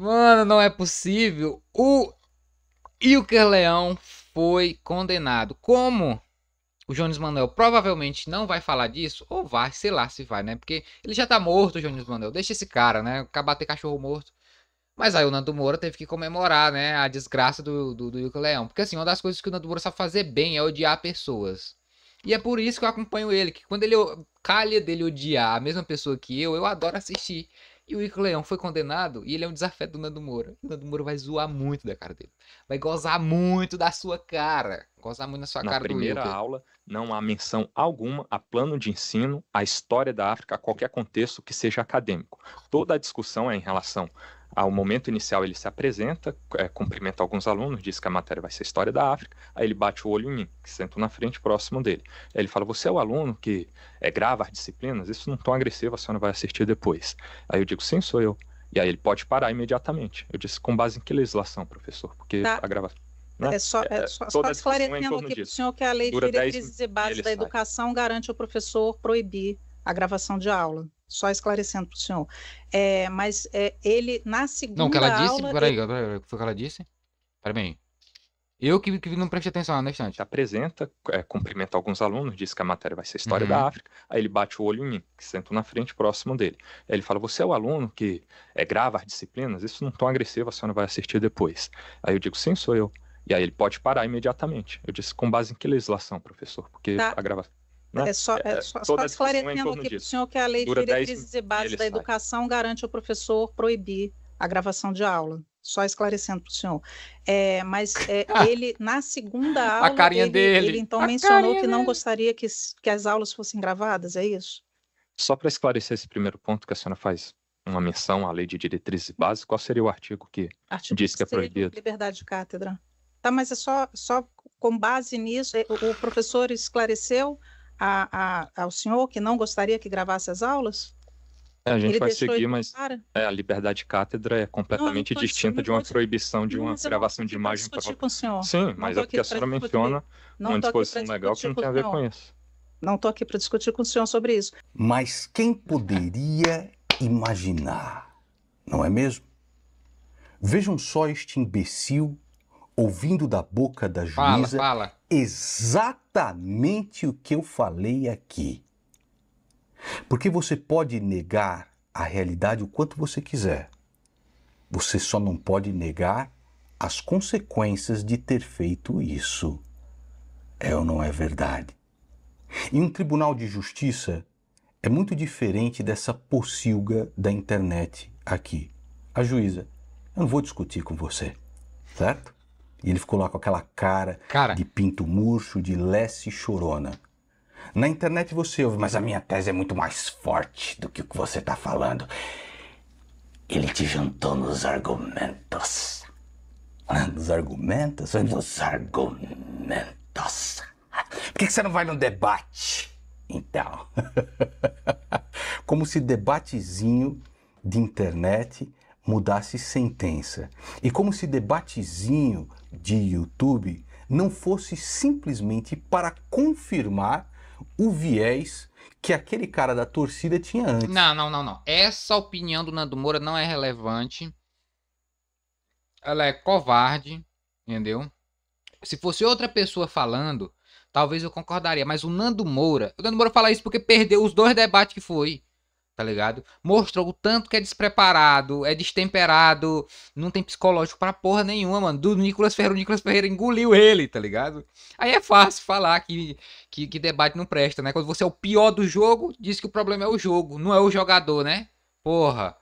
Mano, não é possível. O Ilker Leão foi condenado. Como o Jones Manuel provavelmente não vai falar disso, ou vai, sei lá se vai, né? Porque ele já tá morto, o Jones Manuel. Deixa esse cara, né? Acabar ter cachorro morto. Mas aí o Nando Moura teve que comemorar, né? A desgraça do Ilker Leão. Porque assim, uma das coisas que o Nando Moura sabe fazer bem é odiar pessoas. E é por isso que eu acompanho ele. Que quando ele calha dele odiar a mesma pessoa que eu adoro assistir. E o Ilker Leão foi condenado e ele é um desafeto do Nando Moura. O Nando Moura vai zoar muito da cara dele. Vai gozar muito da sua cara. Gozar muito da sua Na cara do primeira Ilker. aula, não há menção alguma a plano de ensino, à história da África, a qualquer contexto que seja acadêmico. Toda a discussão é em relação ao momento inicial, ele se apresenta, cumprimenta alguns alunos, diz que a matéria vai ser História da África, aí ele bate o olho em mim, que sento na frente, próximo dele. Aí ele fala, você é o aluno que grava as disciplinas? Isso não tão agressivo, a senhora vai assistir depois. Aí eu digo, sim, sou eu. E aí ele pode parar imediatamente. Eu disse, com base em que legislação, professor? Porque Tá. a gravação... Né? Só Toda a discussão é em esclarecendo torno aqui para o disso. senhor que a Lei de Dura 10 Diretrizes e minutos e Bases ele da sai. Educação garante ao professor proibir a gravação de aula. Só esclarecendo para o senhor. Mas ele, na Não, o que ela segunda disse? aula, Peraí, o que foi que ela disse? Peraí. Eu que não prestei atenção na instante. Se apresenta, cumprimenta alguns alunos, diz que a matéria vai ser História Uhum. da África, aí ele bate o olho em mim, que sento na frente, próximo dele. Aí ele fala, você é o aluno que grava as disciplinas? Isso não tão agressivo, a senhora vai assistir depois. Aí eu digo, sim, sou eu. E aí ele pode parar imediatamente. Eu disse, com base em que legislação, professor? Porque tá. a gravação... Né? Só Toda a discussão é em esclarecendo torno aqui para o disso. senhor que a Lei de Dura 10 Diretrizes minutos e e Bases ele da sai. Educação garante ao professor proibir a gravação de aula. Só esclarecendo para o senhor. Mas ele, na segunda A aula, carinha ele dele. então A mencionou carinha que não dele. gostaria que as aulas fossem gravadas, é isso? Só para esclarecer esse primeiro ponto que a senhora faz uma menção à Lei de Diretrizes Básicas, qual seria o artigo que Artigo diz que é 3º, proibido? liberdade de cátedra. Tá, mas é só com base nisso, o professor esclareceu ao senhor que não gostaria que gravasse as aulas? A gente Ele vai deixou seguir, isso mas claro? a liberdade de cátedra é completamente distinta de uma proibição de Não, uma mas eu não estou gravação de aqui para imagem discutir própria. com o senhor. Sim, Não mas estou é aqui porque a para senhora discutir. menciona Não uma estou aqui disposição para legal que discutir não com tem o a ver com senhor. isso. Não estou aqui para discutir com o senhor sobre isso. Mas quem poderia imaginar, não é mesmo? Vejam só este imbecil ouvindo da boca da juíza Fala. exatamente o que eu falei aqui. Porque você pode negar a realidade o quanto você quiser. Você só não pode negar as consequências de ter feito isso. É ou não é verdade? Em um tribunal de justiça é muito diferente dessa pocilga da internet aqui. A juíza, eu não vou discutir com você, certo? E ele ficou lá com aquela cara de pinto murcho, de lesse chorona. Na internet você ouve, mas a minha tese é muito mais forte do que o que você está falando. Ele te jantou nos argumentos. Nos argumentos? Nos argumentos. Por que você não vai no debate? Então, como se debatezinho de internet mudasse sentença. E como se debatezinho de YouTube não fosse simplesmente para confirmar o viés que aquele cara da torcida tinha antes. Não. Essa opinião do Nando Moura não é relevante. Ela é covarde, entendeu? Se fosse outra pessoa falando, talvez eu concordaria. Mas o Nando Moura fala isso porque perdeu os 2 debates que foi. Tá ligado? Mostrou o tanto que é despreparado, é destemperado, não tem psicológico pra porra nenhuma, mano. Do Nicolas Ferreira, o Nicolas Ferreira engoliu ele, tá ligado? Aí é fácil falar que debate não presta, né? Quando você é o pior do jogo, diz que o problema é o jogo, não é o jogador, né? Porra.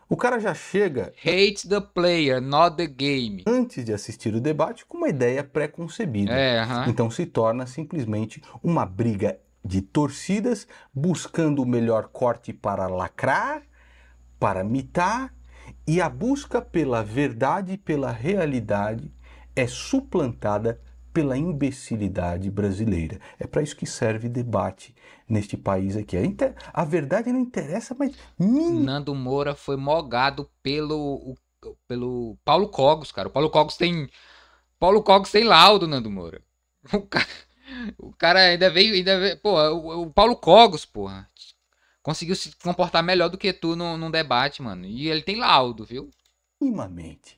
O cara já chega... Hate the player, not the game. Antes de assistir o debate, com uma ideia pré-concebida. Então se torna simplesmente uma briga de torcidas buscando o melhor corte para lacrar, para mitar, e a busca pela verdade e pela realidade é suplantada pela imbecilidade brasileira. É para isso que serve debate neste país aqui. A verdade não interessa, mas... Nando Moura foi mogado pelo Paulo Cogos, cara. O Paulo Cogos tem laudo, Nando Moura. O cara ainda veio... Pô, o Paulo Cogos, porra. conseguiu se comportar melhor do que tu num debate, mano. E ele tem laudo, viu? Minimamente.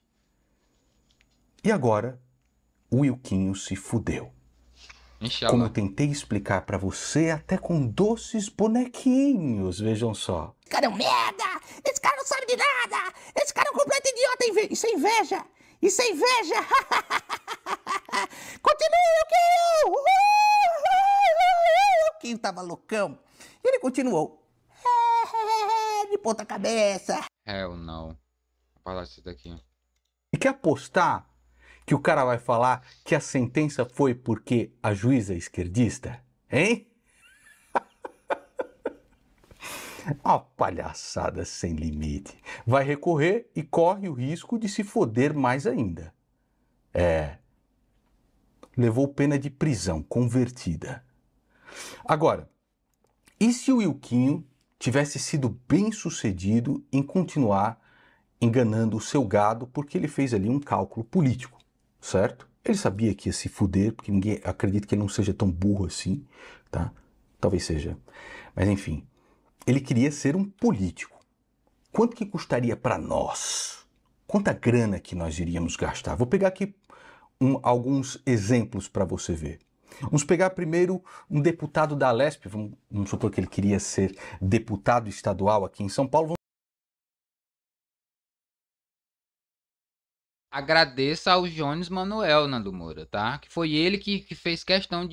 E agora, o Wilquinho se fudeu. Como eu Inshallah. tentei explicar pra você, até com doces bonequinhos, vejam só. Esse cara é um merda! Esse cara não sabe de nada! Esse cara é um completo idiota! Isso é inveja! Isso é inveja! Continue, Wilquinho! O Wilquinho tava loucão. E ele continuou. De ponta cabeça. Hell não. Vou falar isso daqui. E quer apostar que o cara vai falar que a sentença foi porque a juíza é esquerdista? Hein? Uma palhaçada sem limite. Vai recorrer e corre o risco de se foder mais ainda. Levou pena de prisão convertida. Agora, e se o Wilquinho tivesse sido bem sucedido em continuar enganando o seu gado porque ele fez ali um cálculo político, certo? Ele sabia que ia se fuder, porque ninguém acredita que ele não seja tão burro assim, tá? Talvez seja. Mas enfim, ele queria ser um político. Quanto que custaria para nós? Quanta grana que nós iríamos gastar? Vou pegar aqui alguns exemplos para você ver. Vamos pegar primeiro um deputado da Alesp, vamos supor que ele queria ser deputado estadual aqui em São Paulo. Agradeça ao Jones Manuel, Nando Moura, tá? Que foi ele que fez questão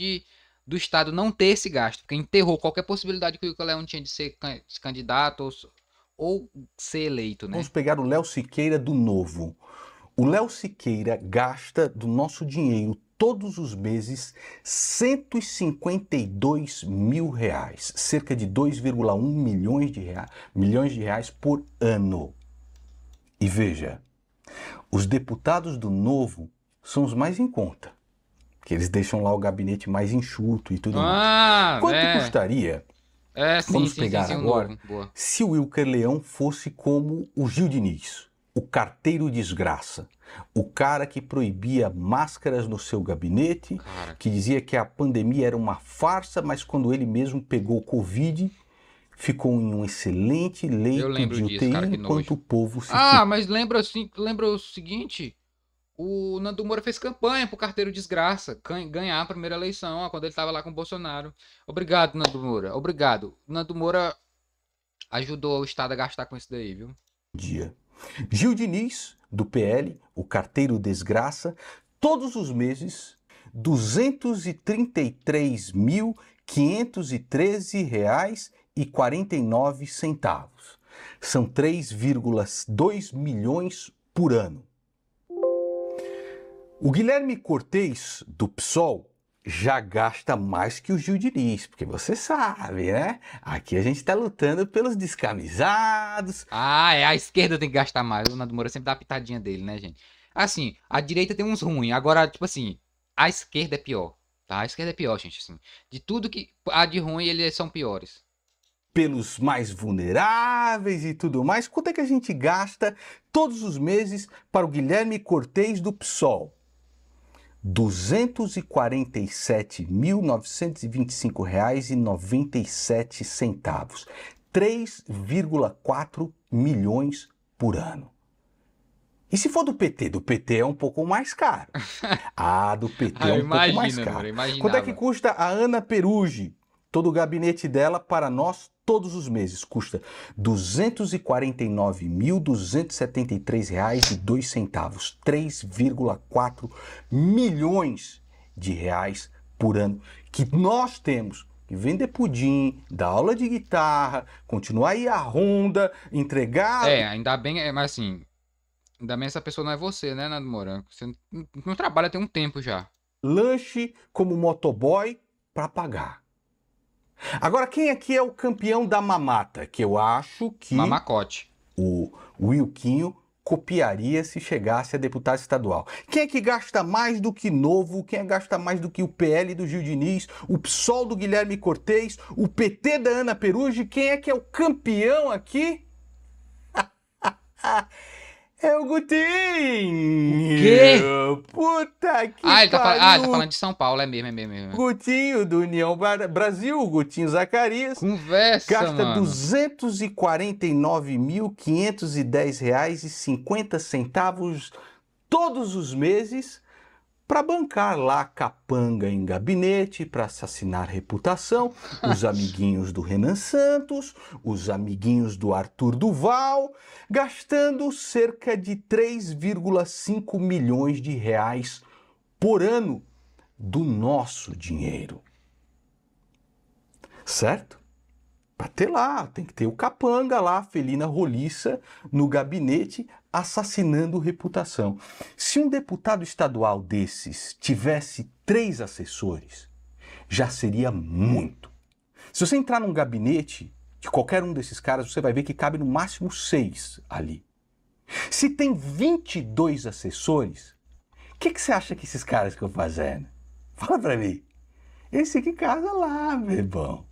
do Estado não ter esse gasto, porque enterrou qualquer possibilidade que o Leão tinha de ser candidato ou ser eleito, né? Vamos pegar o Léo Siqueira do Novo. O Léo Siqueira gasta do nosso dinheiro todos os meses 152 mil reais, cerca de 2,1 milhões de reais por ano. E veja, os deputados do Novo são os mais em conta, que eles deixam lá o gabinete mais enxuto e tudo mais. Quanto custaria? Vamos pegar agora, se o Wilker Leão fosse como o Gil Diniz, o carteiro desgraça, o cara que proibia máscaras no seu gabinete, que dizia que a pandemia era uma farsa, mas quando ele mesmo pegou Covid, ficou em um excelente leito de UTI, enquanto o povo se... mas lembra o seguinte, o Nando Moura fez campanha pro carteiro desgraça ganhar a primeira eleição, quando ele tava lá com o Bolsonaro. Obrigado, Nando Moura, obrigado. Nando Moura ajudou o Estado a gastar com isso daí, viu? Gil Diniz, do PL, o carteiro desgraça, todos os meses, R$ 233.513,49. São 3,2 milhões por ano. O Guilherme Cortez, do PSOL, já gasta mais que o Gil Diniz, porque você sabe, né? Aqui a gente tá lutando pelos descamisados. A esquerda tem que gastar mais. O Nando Moura sempre dá a pitadinha dele, né, gente? Assim, a direita tem uns ruins. Agora, tipo assim, a esquerda é pior, tá? A esquerda é pior, gente, assim. De tudo que há de ruim, eles são piores. Pelos mais vulneráveis e tudo mais. Quanto é que a gente gasta todos os meses para o Guilherme Cortez do PSOL? R$ 247.925,97. 3,4 milhões por ano. E se for do PT? Do PT é um pouco mais caro. Do PT é um pouco mais caro. Quanto é que custa a Ana Peruggi? Todo o gabinete dela para nós todos os meses custa R$ 249.273,02. 3,4 milhões de reais por ano que nós temos que vender pudim, dar aula de guitarra, continuar aí a ronda, entregar... Ainda bem, mas assim, ainda bem essa pessoa não é você, né, Nando Moura? Você não trabalha tem um tempo já. Lanche como motoboy para pagar. Agora, quem aqui é o campeão da mamata? Que eu acho que Mamacote. O Wilquinho copiaria se chegasse a deputado estadual. Quem é que gasta mais do que Novo? Quem é que gasta mais do que o PL do Gil Diniz? O PSOL do Guilherme Cortez? O PT da Ana Peruggi? Quem é que é o campeão aqui? É o Gutinho! O quê? Puta que Ele tá pariu! falando de São Paulo, é mesmo, é mesmo, é mesmo. Gutinho do União Brasil, o Gutinho Zacarias, Conversa, gasta R$ mano. 249.510,50 todos os meses para bancar lá capanga em gabinete, para assassinar reputação, os amiguinhos do Renan Santos, os amiguinhos do Arthur Duval, gastando cerca de 3,5 milhões de reais por ano do nosso dinheiro. Certo? Para ter lá, tem que ter o capanga lá, felina roliça, no gabinete, assassinando reputação. Se um deputado estadual desses tivesse 3 assessores, já seria muito. Se você entrar num gabinete de qualquer um desses caras, você vai ver que cabe no máximo 6 ali. Se tem 22 assessores, o que você acha que esses caras estão fazendo? Fala pra mim. Esse que casa lá, meu irmão.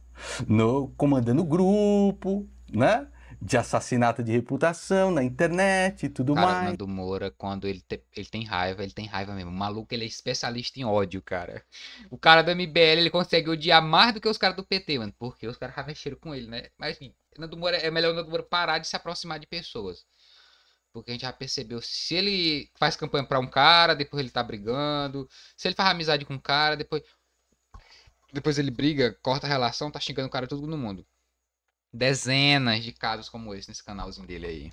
Comandando grupo, né? De assassinato de reputação na internet e tudo Cara, o mais. Nando Moura, quando ele tem raiva mesmo. O maluco, ele é especialista em ódio, cara. O cara do MBL, ele consegue odiar mais do que os caras do PT, mano. Porque os caras já mexeram com ele, né? Mas, enfim, é melhor o Nando Moura parar de se aproximar de pessoas. Porque a gente já percebeu, se ele faz campanha pra um cara, depois ele tá brigando. Se ele faz amizade com um cara, depois ele briga, corta a relação, tá xingando o cara todo no mundo. Dezenas de casos como esse nesse canalzinho dele aí.